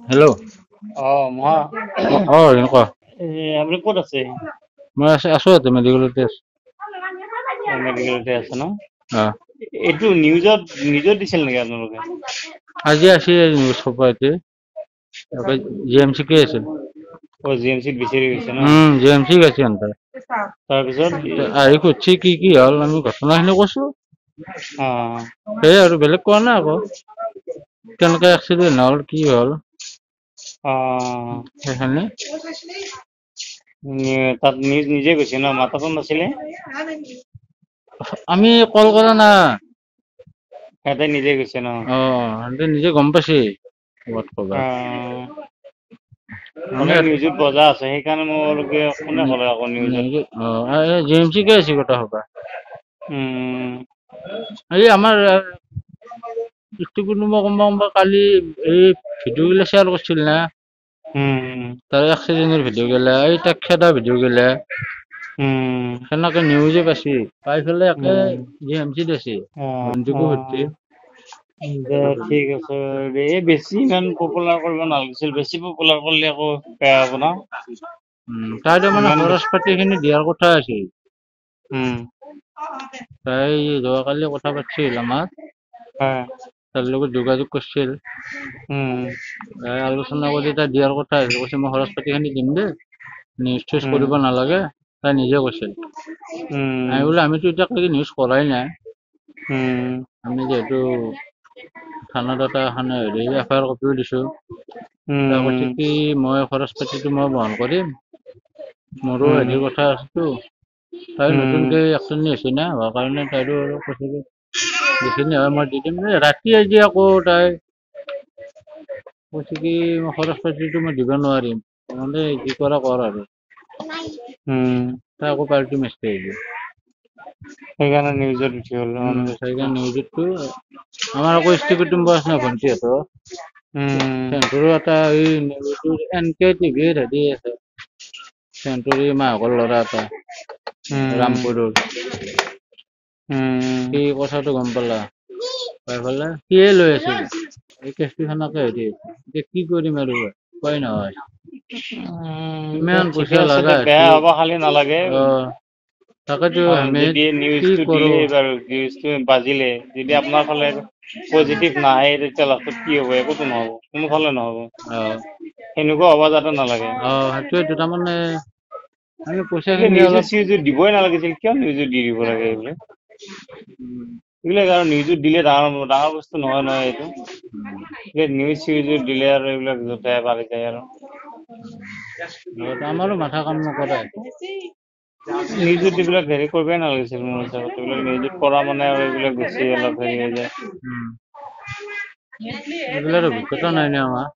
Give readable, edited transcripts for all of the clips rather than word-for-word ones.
Hello'. মহা এনেকুৱা আপুনি ক'ত আছে? মই আছো ইয়াতে মেডিকেলতে আছো। মেডিকেলতে আছে ন? অ', এইটো নিউজত নিউজত দিছিল নেকি আপোনালোকে? আজি আছে নিউজ খবৰ ইয়াতে জি এম চি কে আছিল। জি এম চিত বিচাৰি গৈছে ন? জি এম চি গৈছে সিহঁতে। তাৰপিছত আহি সুধছি কি হ'ল আমি ঘটনাখিনি কৈছো। অ', সেই আৰু বেলেগ কোৱা নাই আকৌ। কেনেকে এক্সিডেণ্ট হ'ল কি হ'ল অ', সেইখিনি। তাত নিউজ নিজে গৈছে ন? মাতাটো নাছিলে? আমি কল কৰা নাই। সিহঁতে নিজে গৈছে ন? সিহঁতে নিজে গম পাইছে ক'বাত ক'বাত। অ', মানে হ'লেও নিউজত বজা আছে সেইকাৰণে মই বোলো কি কোনে ক'লে আকৌ নিউজত। জি এম চি কে আছে গোটেই সোপা। উম, এই আমাৰ কোনোবা কালি এই ভিডিঅ' গিলা শ্বেয়াৰ কৰিছিল না। উম, তাৰ এক্সিডেণ্টৰ ভিডিঅ' গিলা এই তাক খেদা ভিডিঅ' গিলা। উম, সেনেকে নিউজে পাইছি পাই পেলাই একে উম, জি এম চিত আছে। অ', ভণ্টিকো সুধছি। অ', দে ঠিক আছে এই বেছি ইমান পপুলাৰ কৰিব নালাগিছিল, বেছি পপুলাৰ কৰিলে আকৌ বেয়া হ'ব ন? তাই মানে ইমান খৰচ বেছি পাতি খিনি দিয়াৰ কথা আছিল। উম, তাই যোৱাকালি কথা পাতিছিল আমাক। হয়, তাৰ লগত যোগাযোগ কৰিছিল। উম, আলোচনা কৰি তাই দিয়াৰ কথা আছিল, কৈছে মই খৰচ পাতি খিনি দিম দেই। নিউজ চিউজ উম, কৰিব নালাগে তাই নিজে কৈছিল। আমি উম, বোলে আমিতো এতিয়ালৈকে নিউজ কৰাই নাই। উম, আমি যিহেতু থানাত এটা এফ আই আৰ কপিও দিছো। তাই কৈছে উম, কি মই খৰচ পাতিটো মই বহন কৰিম। মোৰো উম, হেৰি কথা আছেতো। তাই উম, নতুনকে একজনী হৈছে না হোৱাৰ কাৰণে তাইৰো আৰু কৈছে কি যিখিনি হয় মই দি দিম। ৰাতি আজি আকৌ তাই কৈছে কি খৰচ পাতিটো মই দিব নোৱাৰিম। নহ'লে যি কৰা কৰ আৰু। উম, তাই আকৌ পাৰ্টি মাৰিছে আজি। সেইকাৰণে নিউজত উঠি গ'ল মানে বস্তুটো। সেইকাৰণে নিউজতটো আমাৰ আকৌ স্ত্ৰী কুটুম্ব আছে না ভণ্টিহঁতৰ। উম, সিহঁতৰো এটা এই এন কে টিভিত হেৰি আছে। সিহঁতৰ এই মাকৰ ল'ৰা এটা উম, ৰামপুৰৰ। উম, সি কথাটো গম পালা। পাই পেলাই সিয়ে লৈ আছিল। এই কেচটো সেনেকে হেৰি এতিয়া কি কৰিম আৰু উপায় নহয়। দে ইমান ঠিকে পইচা আছে লগা দে বেয়া হৈছে। হ'ব খালি নালাগে। তাকেতো আমি যদি কি নিউজটো কৰো। দিলেই বাৰু নিউজটো বাজিলে যদি আপোনাৰ ফালে পজিটিভ নাহে তেতিয়া লাষ্টত কি হ'ব একোতো নহ'ব কোনোফালে নহ'ব। সেনেকুৱা হ'ব যাতে নালাগে। সেইটোৱেটো তাৰমানে আমি পইচা এইবিলাক খিনি নিউজে অলপ চিউজে দিবই নালাগিছিল কিয় নিউজত দি দিব লাগে এইবিলাক। উম, এইবিলাক আৰু নিউজত দিলে ডাঙৰ ডাঙৰ বস্তু নহয় নহয় এইটো। নিউজ চিউজত দিলে আৰু এইবিলাক যতে পাৰি যায় আৰু। আমাৰো মাথা কাম নকৰে। নিউজত এইবিলাক হেৰি কৰিবই নালাগিছিল মোৰ হিচাপত এইবিলাক নিউজত কৰা মানে আৰু এইবিলাক বেছি অলপ হেৰি হৈ যায়। এইবিলাকৰ অভিজ্ঞতা নাই না আমাৰ।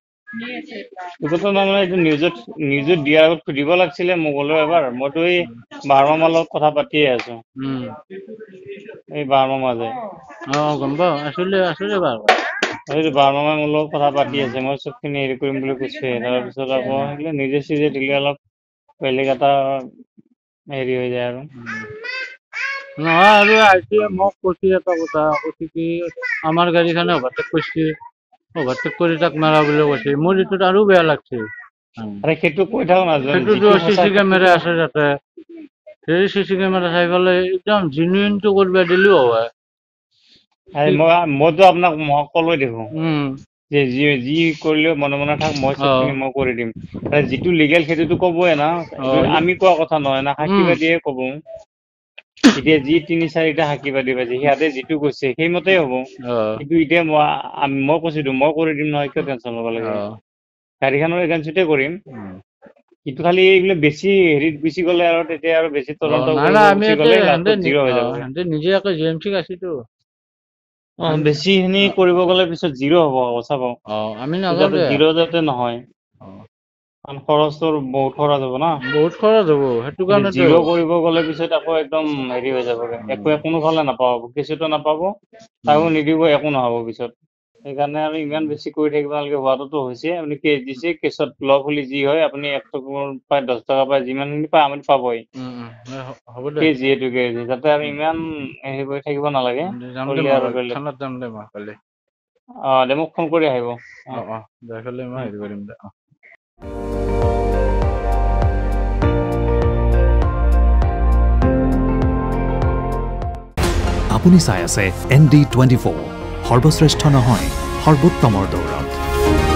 এইটো তাৰমানে এইটো নিউজত দিয়াৰ আগত সুধিব লাগিছিলে মোক হ'লেও এবাৰ মইতো এই বাৰ মামাৰ লগত কথা পাতিয়ে আছো। এই বাৰ মামা যে গম পাওঁ আছিলে বাৰু। সেইটো বাৰ মামাই মোৰ লগত কথা পাতি আছে মই চবখিনি হেৰি কৰিম বুলি কৈছে তাৰপিছত আকৌ সেইবিলাক নিজে চিজে দিলে অলপ বেলেগ এটা হেৰি হৈ যায় আৰু। নহয় আৰু আহিছে মোক কৈছে এটা কথা কৈছে কি আমাৰ গাড়ীখনে অভাৰটেক কৰিছে। অভাৰটেক কৰি তাক মাৰা বুলি কৈছে মোৰ এইটোত আৰু বেয়া লাগছে। আৰে সেইটো কৈ থাকক না যিটো সেইটোতো চি সঁচা চি কেমেৰা আছে তাতে। সেই চি চি কেমেৰা চাই পেলাই একদম জেনুইনটো কৰিব দিলেও হয়। কি মইতো আপোনাক ক'লোৱে দেখোন। উম যে যি কৰিলেও মনে মনে থাক মই অ চবখিনি মই কৰি দিম। যিটো লিগেল সেইটোতো ক'বই না অ এইটো আমি কোৱা কথা নহয় না সাক্ষী উম বাদিয়ে ক'ব। এতিয়া যি তিনি চাৰিটা সাক্ষী বাদী পাইছে সিহঁতে যিটো কৈছে সেইমতেই হ'ব। অ কিন্তু এতিয়া মই কৈছোতো মই কৰি দিম নহয় কিয় টেনশ্যন ল'ব অ লাগে। গাড়ীখনৰ এগেইনষ্টতে কৰিম। উম কিন্তু খালি এইবিলাক বেছি হেৰিত গুচি গ'লে আৰু তেতিয়া আৰু বেছি তদন্ত নাই কৰিব নাই আমি গুচি ইয়াতে গ'লে সিহঁতে লাষ্টত জিৰ' হৈ যাবগৈ। সিহঁতে নিজে আকৌ জি এম চিক আছেতো আমি বেছিখিনি কৰিব গ'লে পিছত জিৰ' হ'ব আকৌ চাব। আমি নাযাওঁ যাতে দে জিৰ' যাতে নহয়। কাৰণ খৰচটো বহুত খৰচ হ'ব না। বহুত খৰচ হ'ব সেইটো কাৰণেতো জিৰ' কৰিব গ'লে পিছত আকৌ একদম হেৰি হৈ যাবগে একো কোনোফালে নাপাব কেছুটো নাপাব কাকো নিদিব একো নহ'ব পিছত। সেইকাৰণে আমি ইমান বেছি কৰি থাকিব নালাগে হোৱাটোতো হৈছে আপুনি কেছ দিছে কেছত লগ হ'লে যি হয় আপুনি 1 পায় 10 টকা পায় যিমানখিনি পায় আপুনি পাবই। হ'ব দে কেছ যিহেতুকে যাতে আমি ইমান হেৰি কৰি থাকিব নালাগে যাম দে কৰিলে মই আৰু বেলেগ। থানাত যাম দে মই কালি দে মোক ফোন কৰি আহিব দে খালি মই হেৰি কৰিম দে আপুনি চাই আছে ND24 সৰ্বশ্ৰেষ্ঠ নহয় সৰ্বোত্তমৰ দৌৰত